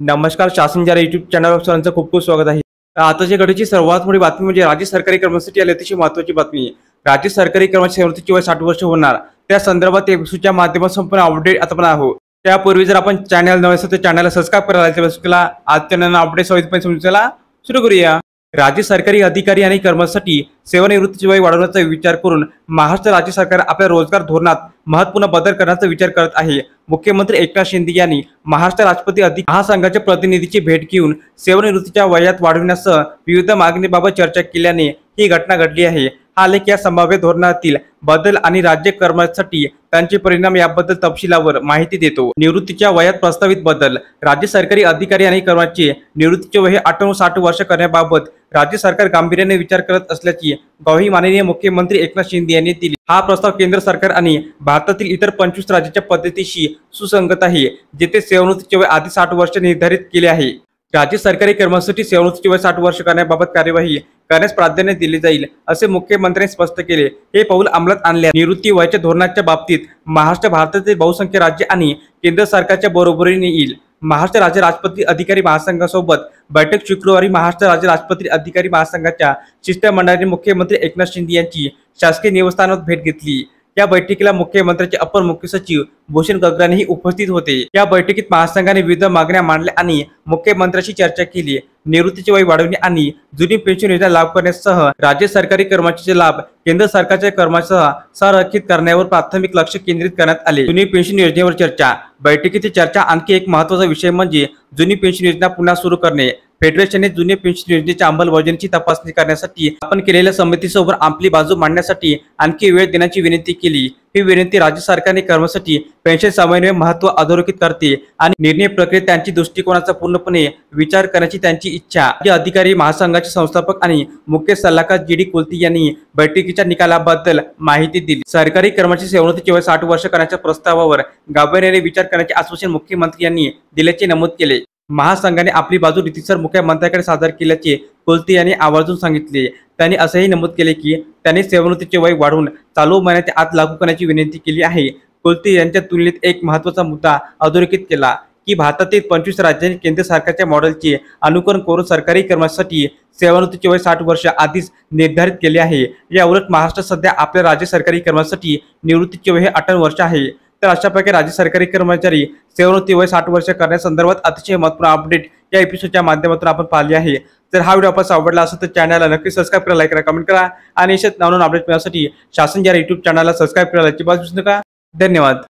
नमस्कार. शासन जारी युट्यूब चॅनलवर सर्वांचं खूप खूप स्वागत आहे. आताच्या घडीची सर्वात मोठी बातमी म्हणजे राज्य सरकारी कर्मचारी आली अतिशय महत्त्वाची बातमी. राज्य सरकारी कर्मचारी सेवेची वय 60 वर्ष होणार. त्या संदर्भात एपिसोडच्या माध्यमातून संपूर्ण अपडेट आता पण आहोत. त्यापूर्वी जर आपण चॅनल नवे असेल तर चॅनलला सबस्क्राइब करायला आजच्या नवीन अपडेट सविस्तरपणे समजून सुरू करूया. राज्य सरकारी अधिकारी आणि कर्मचाऱ्यांसाठी सेवानिवृत्तीची वय वाढवण्याचा विचार करून महाराष्ट्र राज्य सरकार आपल्या रोजगार धोरणात महत्त्वपूर्ण बदल करण्याचा विचार करत आहे. मुख्यमंत्री एकनाथ शिंदे यांनी महाराष्ट्र राष्ट्रपती अधिकारी महासंघाच्या प्रतिनिधीची भेट घेऊन सेवानिवृत्तीच्या वयात वाढविण्यासह विविध मागणीबाबत चर्चा केल्याने ही घटना घडली आहे. हा लेख या संभाव्य धोरणातील बदल आणि राज्य कर्मचाऱ्यांसाठी त्यांचे परिणाम याबद्दल तपशीलावर माहिती देतो. निवृत्तीच्या वयात प्रस्तावित बदल. राज्य सरकारी अधिकारी आणि कर्मचाऱ्यांचे निवृत्तीचे वय 58-60 वर्ष करण्याबाबत राज्य सरकार गांभीर्याने विचार करत असल्याची ग्वाही माननीय मुख्यमंत्री एकनाथ शिंदे यांनी दिली. हा प्रस्ताव केंद्र सरकार आणि भारतातील इतर 25 राज्यांच्या पद्धतीशी सुसंगत आहे, जेथे सेवानिवृत्तीचे वय आधी 60 वर्ष निर्धारित केले आहे. राज्य सरकारी कर्मचाऱ्यांसाठी सेवानिवृत्तीचे वय 60 वर्ष करण्याबाबत कार्यवाही करण्यास प्राधान्य दिले जाईल, असे मुख्यमंत्र्यांनी स्पष्ट केले. हे पाऊल अंमलात आणले. निवृत्ती वयाच्या धोरणाच्या बाबतीत महाराष्ट्र भारतातील बहुसंख्य राज्य आणि केंद्र सरकारच्या बरोबरीने येईल. महाराष्ट्र राज्य राष्ट्रपती अधिकारी महासंघासोबत बैठक. शुक्रवारी महाराष्ट्र राज्य राष्ट्रपती अधिकारी महासंघाच्या शिष्टमंडळाने मुख्यमंत्री एकनाथ शिंदे यांची शासकीय निवासस्थानावर भेट घेतली. या बैठकीला मुख्यमंत्र्यांचे अपर मुख्य सचिव भूषण गगरानीही उपस्थित होते. या बैठकीत महासंघाने विविध मागण्या मांडल्या आणि मुख्यमंत्र्यांशी चर्चा केली. निवृत्तीचे वय वाढवणे आणि जुनी पेन्शन योजना लागू करण्यासह राज्य सरकारी कर्मचाऱ्यांचे लाभ केंद्र सरकारच्या कर्मचाऱ्यांसह संरक्षित करण्यावर प्राथमिक लक्ष केंद्रित करण्यात आले. जुनी पेन्शन योजनेवर चर्चा. बैठकीची चर्चा आणखी एक महत्त्वाचा विषय म्हणजे जुनी पेन्शन योजना पुन्हा सुरू करणे. फेडरेशनने जुनी पेन्शन योजनेच्या अंमलबजावणीची तपासणी करण्यासाठी आपण केलेल्या समितीसमोर आपली बाजू मांडण्यासाठी आणखी वेळ देण्याची विनंती केली. ही विनंती राज्य सरकारने कर्मचारी पेन्शन समन्वय महत्त्व अधोरेखित करते आणि निर्णय प्रक्रियेत त्यांची दृष्टिकोनाचा पूर्णपणे विचार करण्याची त्यांची इच्छा. राज्य अधिकारी महासंघाचे संस्थापक आणि मुख्य सल्लागार जी.डी. कुलती यांनी बैठकीच्या निकालाबद्दल माहिती दिली. सरकारी कर्मचारी सेवानिवृत्तीचे वय 60 वर्ष करण्याच्या प्रस्तावावर गांभीर्याने विचार करण्याचे आश्वासन मुख्यमंत्री यांनी दिल्याचे नमूद केले. महासंघाने आपली बाजू रीतीसर मुख्यमंत्र्यांकडे सादर केल्याचे कुलती यांनी आवर्जून सांगितले. त्यांनी असेही नमूद केले की त्यांनी सेवानिवृत्तीचे वय वाढवून चालू महिन्याच्या आत लागू करण्याची विनंती केली आहे. कुलती यांच्या तुलनेत एक महत्त्वाचा मुद्दा अधोरेखित केला की भारतातील 25 राज्यांनी केंद्र सरकारच्या मॉडेलचे अनुकरण करून सरकारी कर्मचाऱ्यांसाठी सेवानिवृत्तीचे वय 60 वर्ष आधीच निर्धारित केले आहे. या उलट महाराष्ट्र सध्या आपल्या राज्य सरकारी कर्मचाऱ्यांसाठी निवृत्तीचे वय 58 वर्ष आहे. तर अशा प्रकारे राज्य सरकारी कर्मचारी सेवानिवृत्ती वय 60 वर्ष करण्यासंदर्भात अतिशय महत्त्वपूर्ण अपडेट या एपिसोडच्या माध्यमातून आपण पाहिली आहे. जर हा व्हिडिओ आपल्याला आवडला असेल तर चॅनलला नक्की सबस्क्राइब करा, लाईक करा, कमेंट करा आणि अशाच नवनवीन अपडेट मिळण्यासाठी शासन जारी युट्यूब चॅनलला सबस्क्राइब करायला अजिबात विसरू नका. धन्यवाद.